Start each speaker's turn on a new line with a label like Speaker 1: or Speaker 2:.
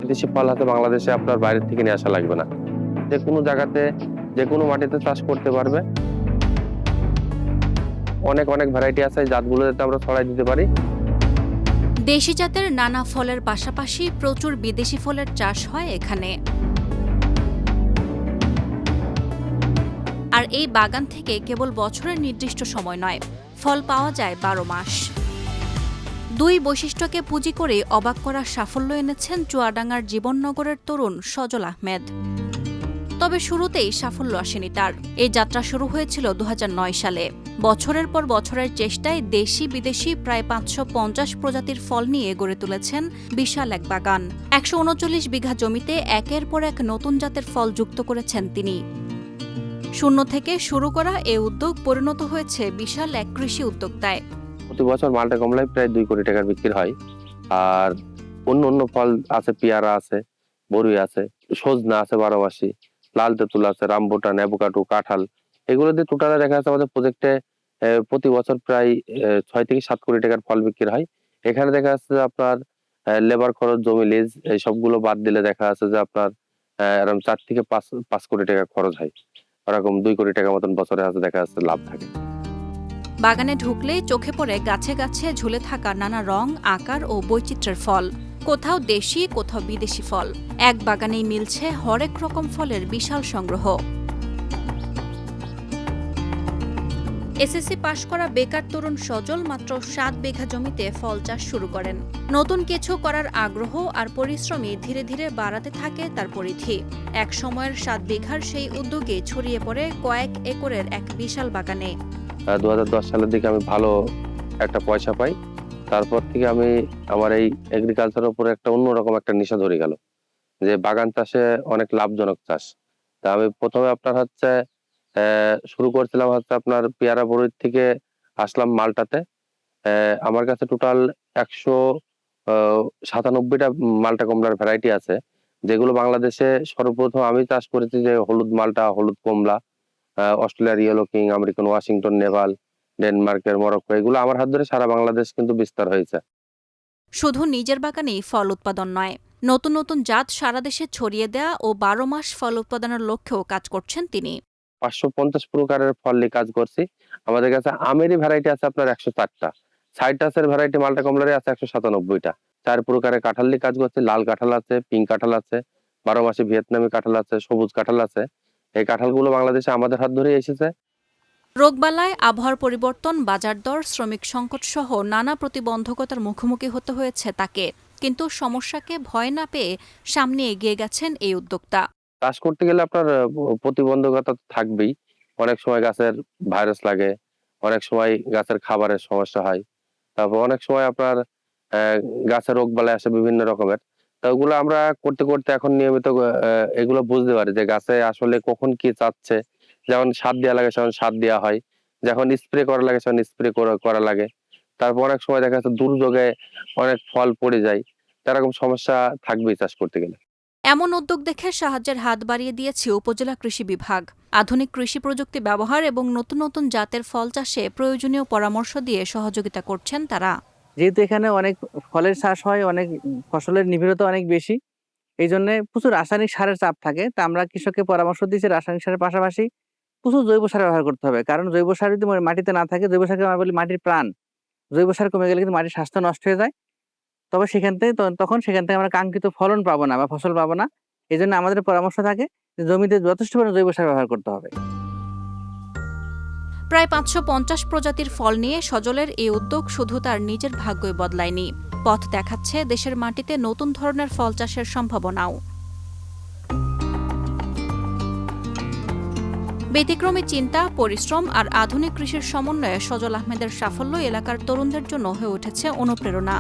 Speaker 1: বিদেশি ফল হাতে বাংলাদেশে আপনার বাইরে থেকে নিয়ে আসা লাগবে না। যে কোনো জায়গাতে যে কোনো মাটিতে চাষ করতে পারবে। অনেক ভ্যারাইটি আছে, জাতগুলো যাতে আমরা ছড়াই দিতে পারি।
Speaker 2: দেশি জাতের নানা ফলের পাশাপাশি প্রচুর বিদেশি ফলের চাষ হয় এখানে। আর এই বাগান থেকে কেবল বছরের নির্দিষ্ট সময় নয়, ফল পাওয়া যায় 12 মাস। দুই বৈশিষ্ট্যকে পুঁজি করে অবাক করার সাফল্য এনেছেন চুয়াডাঙ্গার জীবননগরের তরুণ সজল আহমেদ। তবে শুরুতেই সাফল্য আসেনি তার। এই যাত্রা শুরু হয়েছিল 2009 সালে। বছরের পর বছরের চেষ্টায় দেশি বিদেশি প্রায় 550 প্রজাতির ফল নিয়ে গড়ে তুলেছেন বিশাল এক বাগান। 139 বিঘা জমিতে একের পর এক নতুন জাতের ফল যুক্ত করেছেন তিনি। শূন্য থেকে শুরু করা এ উদ্যোগ পরিণত হয়েছে বিশাল এক কৃষি উদ্যোক্তায়।
Speaker 1: প্রতি বছর মালটা কমলায় প্রায় 2 কোটি টাকার বিক্রি হয়। আর অন্য ফল আছে, পেয়ারা আছে, বরুই আছে, সজনা আছে 12 মাসি, লাল তেঁতুল আছে, রামবুটান, অ্যাভোকাডো, কাঁঠাল, এগুলো দিয়ে টোটালে দেখা যাচ্ছে আমাদের প্রজেক্টে প্রতি বছর প্রায় 6 থেকে 7 কোটি টাকার ফল বিক্রি হয়। এখানে দেখা যাচ্ছে যে আপনার লেবার খরচ, জমি লিজ, এই সবগুলো বাদ দিলে দেখা যাচ্ছে যে আপনার এরকম 4 থেকে 5 কোটি টাকা খরচ হয়। ওরকম 2 কোটি টাকা মতন বছরে আছে দেখা যাচ্ছে লাভ থাকে।
Speaker 2: বাগানে ঢুকলেই চোখে পড়ে গাছে গাছে ঝুলে থাকা নানা রং, আকার ও বৈচিত্র্যের ফল। কোথাও দেশি, কোথাও বিদেশি ফল। এক বাগানেই মিলছে হরেক রকম ফলের বিশাল সংগ্রহ। এসএসসি পাশ করা বেকার তরুণ সজল মাত্র 7 বিঘা জমিতে ফল চাষ শুরু করেন। নতুন কিছু করার আগ্রহ আর পরিশ্রমী ধীরে ধীরে বাড়াতে থাকে তার পরিধি। এক সময়ের 7 বিঘার সেই উদ্যোগে ছড়িয়ে পড়ে কয়েক একরের এক বিশাল বাগানে।
Speaker 1: 2010 সালের দিকে আমি ভালো একটা পয়সা পাই। তারপর থেকে আমি আমার এই এগ্রিকালচারের উপরে একটা অন্যরকম একটা নেশা ধরে গেল, যে বাগান চাষে অনেক লাভজনক চাষ। তা আমি প্রথমে আপনার হচ্ছে শুরু করছিলাম হচ্ছে আপনার পেয়ারা বরুই থেকে আসলাম মালটাতে। আমার কাছে টোটাল 197টা মালটা কমলার ভ্যারাইটি আছে, যেগুলো বাংলাদেশে সর্বপ্রথম আমি চাষ করেছি। যে হলুদ মালটা, হলুদ কমলা, অস্ট্রেলিয়ার yellow king, American Washington, Nepal, ডেনমার্কের মরক্কো, এগুলো আমার হাত ধরে সারা বাংলাদেশ কিন্তু বিস্তার হয়েছে।
Speaker 2: শুধু নিজের বাগানেই ফল উৎপাদন নয়, নতুন নতুন জাত সারা দেশে ছড়িয়ে দেয়া ও 12 মাস ফল উৎপাদনের লক্ষ্যেও কাজ করছেন তিনি।
Speaker 1: 550 প্রকারের ফল নিয়ে কাজ করছি। আমাদের কাছে আমেরই ভ্যারাইটি আছে আপনার 104টা, সাইট্রাসের ভ্যারাইটি মালটা কমলারই আছে 197টা। 4 প্রকারের কাঁঠাল নিয়ে কাজ করছি। লাল কাঁঠাল আছে, পিঙ্ক কাঁঠাল আছে, 12 মাসে ভিয়েতনামি কাঁঠাল আছে, সবুজ কাঁঠাল আছে। এই কাঁঠালগুলো বাংলাদেশে আমাদের হাত ধরেই এসেছে।
Speaker 2: রোগবালাই, আবহাওয়ার পরিবর্তন, বাজার দর, শ্রমিক সংকট সহ নানা প্রতিবন্ধকতার মুখোমুখি হতে হয়েছে তাকে। কিন্তু সমস্যাকে ভয় না পেয়ে সামনে এগিয়ে গেছেন এই উদ্যোক্তা।
Speaker 1: চাষ করতে গেলে আপনার প্রতিবন্ধকতা তো থাকবেই। অনেক সময় গাছের ভাইরাস লাগে, অনেক সময় গাছের খাবারের সমস্যা হয়, তারপর অনেক সময় আপনার গাছে রোগবালাই আসে বিভিন্ন রকমের। তা ওগুলো আমরা করতে করতে এখন নিয়মিত এগুলো বুঝতে পারি যে গাছে আসলে কখন কি চাচ্ছে। যেমন সার দেওয়া লাগে সেমন সার দেওয়া হয়, যখন স্প্রে করা লাগে সেমন স্প্রে করা লাগে। তারপর অনেক সময় দেখা যাচ্ছে দুর্যোগে অনেক ফল পড়ে যায়। এরকম সমস্যা থাকবেই চাষ করতে গেলে।
Speaker 2: এমন উদ্যোগ দেখে সাহায্যের হাত বাড়িয়ে দিয়েছে উপজেলা কৃষি বিভাগ। আধুনিক কৃষি প্রযুক্তি ব্যবহার এবং নতুন নতুন জাতের ফল চাষে প্রয়োজনীয় পরামর্শ দিয়ে সহযোগিতা করছেন তারা।
Speaker 3: যেহেতু এখানে অনেক ফলের চাষ হয়, অনেক ফসলের নিবিড়তা অনেক বেশি, এই জন্য প্রচুর রাসায়নিক সারের চাপ থাকে। তা আমরা কৃষককে পরামর্শ দিচ্ছি রাসায়নিক সারের পাশাপাশি প্রচুর জৈব সার ব্যবহার করতে হবে। কারণ জৈব সার যদি মাটিতে না থাকে, জৈব সারকে আমরা বলি মাটির প্রাণ। জৈব সার কমে গেলে কিন্তু মাটির স্বাস্থ্য নষ্ট হয়ে যায়। তবে তখন সেখান থেকে আমরা কাঙ্ক্ষিত ফলন পাবো না বা ফসল পাবো না। এই জন্য আমাদের পরামর্শ থাকে যে জমিতে যথেষ্ট পরিমাণে জৈব সার ব্যবহার করতে হবে।
Speaker 2: প্রায় 550 প্রজাতির ফল নিয়ে সজলের এই উদ্যোগ শুধু তার নিজের ভাগ্যই বদলায়নি, পথ দেখাচ্ছে দেশের মাটিতে নতুন ধরনের ফল চাষের সম্ভাবনাও। ব্যতিক্রমী চিন্তা, পরিশ্রম আর আধুনিক কৃষির সমন্বয়ে সজল আহমেদের সাফল্য এলাকার তরুণদের জন্য হয়ে উঠেছে অনুপ্রেরণা।